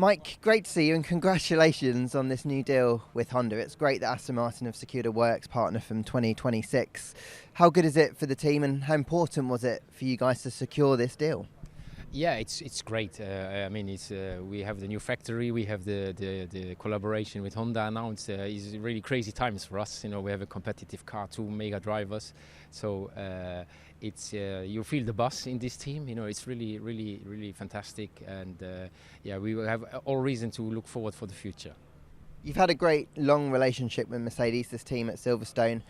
Mike, great to see you and congratulations on this new deal with Honda. It's great that Aston Martin have secured a works partner from 2026. How good is it for the team and how important was it for you guys to secure this deal? Yeah, it's great. I mean, we have the new factory, we have the collaboration with Honda now. It's really crazy times for us. You know, we have a competitive car, two mega drivers, so you feel the buzz in this team. You know, it's really fantastic, and yeah, we will have all reason to look forward for the future. You've had a great long relationship with Mercedes, this team at Silverstone.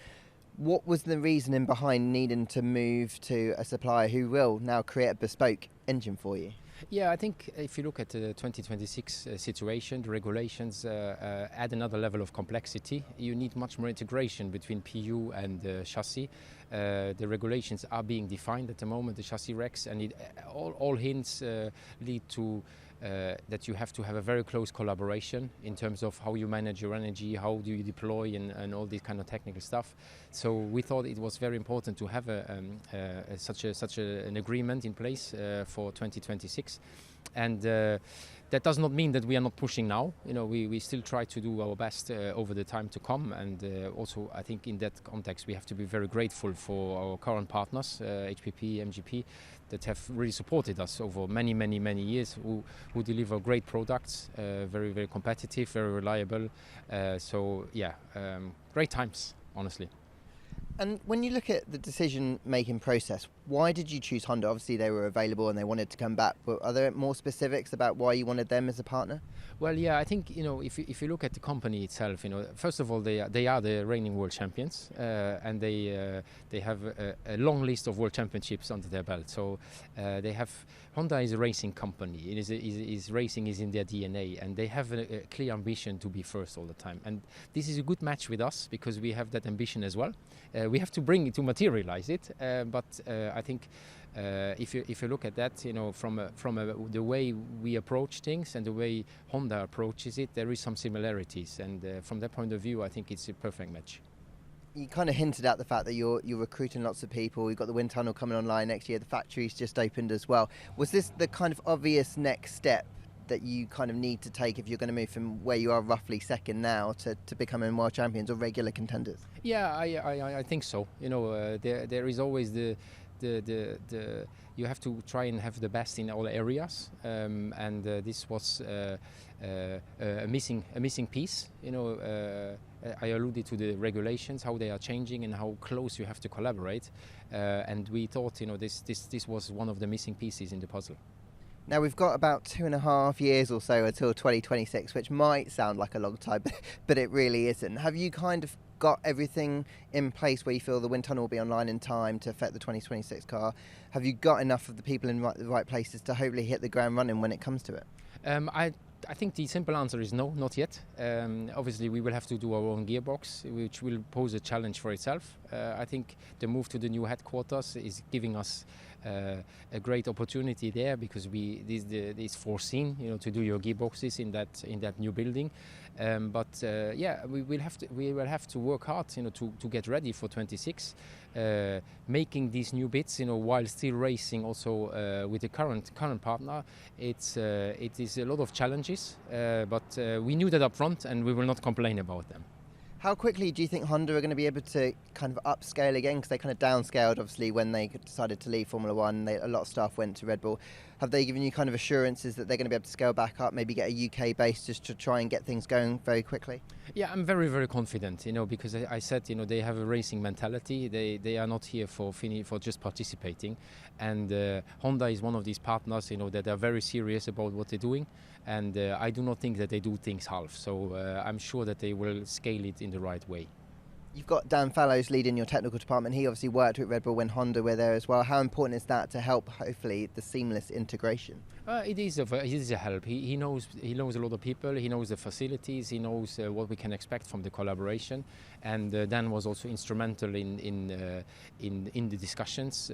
What was the reasoning behind needing to move to a supplier who will now create a bespoke engine for you? Yeah, I think if you look at the 2026 situation, the regulations add another level of complexity. You need much more integration between PU and chassis. The regulations are being defined at the moment, the chassis regs, and all hints lead to that you have to have a very close collaboration in terms of how you manage your energy, how do you deploy, and all this kind of technical stuff. So we thought it was very important to have such an agreement in place for 2026, and that does not mean that we are not pushing now. You know, we still try to do our best over the time to come, and also I think in that context we have to be very grateful for our current partners, HPP, MGP, that have really supported us over many years, who deliver great products, very competitive, very reliable. So yeah, great times, honestly. And when you look at the decision-making process, why did you choose Honda? Obviously, they were available and they wanted to come back. But are there more specifics about why you wanted them as a partner? Well, yeah, I think, you know, if you look at the company itself, you know, first of all, they are the reigning world champions, and they have a long list of world championships under their belt. So Honda is a racing company. Racing is in their DNA, and they have a clear ambition to be first all the time. And this is a good match with us because we have that ambition as well. We have to bring it to materialize it, but I think if you look at that, you know, from the way we approach things and the way Honda approaches it, there is some similarities, and from that point of view, I think it's a perfect match. You kind of hinted at the fact that you're recruiting lots of people. You've got the wind tunnel coming online next year. The factory's just opened as well. Was this the kind of obvious next step that you kind of need to take if you're going to move from where you are roughly second now to becoming world champions or regular contenders? Yeah, I think so. You know, there is always the you have to try and have the best in all areas, and this was a missing piece. You know, I alluded to the regulations, how they are changing, and how close you have to collaborate. And we thought, you know, this was one of the missing pieces in the puzzle. Now, we've got about 2.5 years or so until 2026, which might sound like a long time, but it really isn't. Have you kind of got everything in place where you feel the wind tunnel will be online in time to affect the 2026 car? Have you got enough of the people in the right places to hopefully hit the ground running when it comes to it? I think the simple answer is no, not yet. Obviously, we will have to do our own gearbox, which will pose a challenge for itself. I think the move to the new headquarters is giving us a great opportunity there, because this is foreseen, you know, to do your gearboxes in that new building. But yeah, we will have to work hard, you know, to get ready for 26, making these new bits, you know, while still racing also with the current partner. It is a lot of challenges, but we knew that up front, and we will not complain about them. How quickly do you think Honda are going to be able to kind of upscale again? Because they kind of downscaled, obviously, when they decided to leave Formula One. A lot of staff went to Red Bull. Have they given you kind of assurances that they're going to be able to scale back up, maybe get a UK base just to try and get things going very quickly? Yeah, I'm very confident, you know, because I said, you know, they have a racing mentality. They are not here for just participating, and Honda is one of these partners, you know, that are very serious about what they're doing, and I do not think that they do things half. So I'm sure that they will scale it in the right way. You've got Dan Fallows leading your technical department. He obviously worked with Red Bull when Honda were there as well. How important is that to help, hopefully, the seamless integration? It is a help. He knows a lot of people. He knows the facilities. He knows what we can expect from the collaboration. And Dan was also instrumental in the discussions,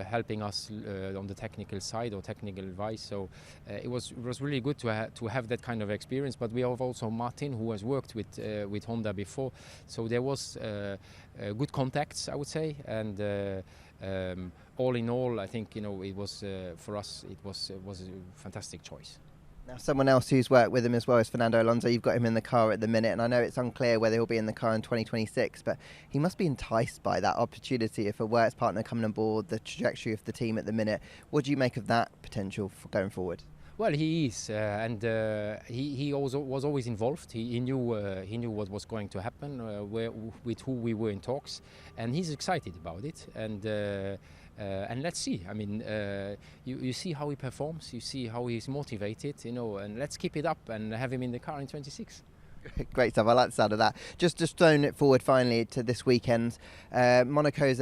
helping us on the technical side or technical advice. So it was really good to have that kind of experience. But we have also Martin, who has worked with Honda before. So there was good contacts, I would say, and all in all, I think, you know, it was for us it was a fantastic choice. Now, someone else who's worked with him as well is Fernando Alonso. You've got him in the car at the minute, and I know it's unclear whether he'll be in the car in 2026, but he must be enticed by that opportunity if a works partner coming on board, the trajectory of the team at the minute. What do you make of that potential for going forward? Well, he is, and he also was always involved. He knew what was going to happen, with who we were in talks, and he's excited about it. And let's see. I mean, you see how he performs. You see how he's motivated. And let's keep it up and have him in the car in 26. Great stuff. I like the sound of that. Just throwing it forward finally to this weekend. Monaco's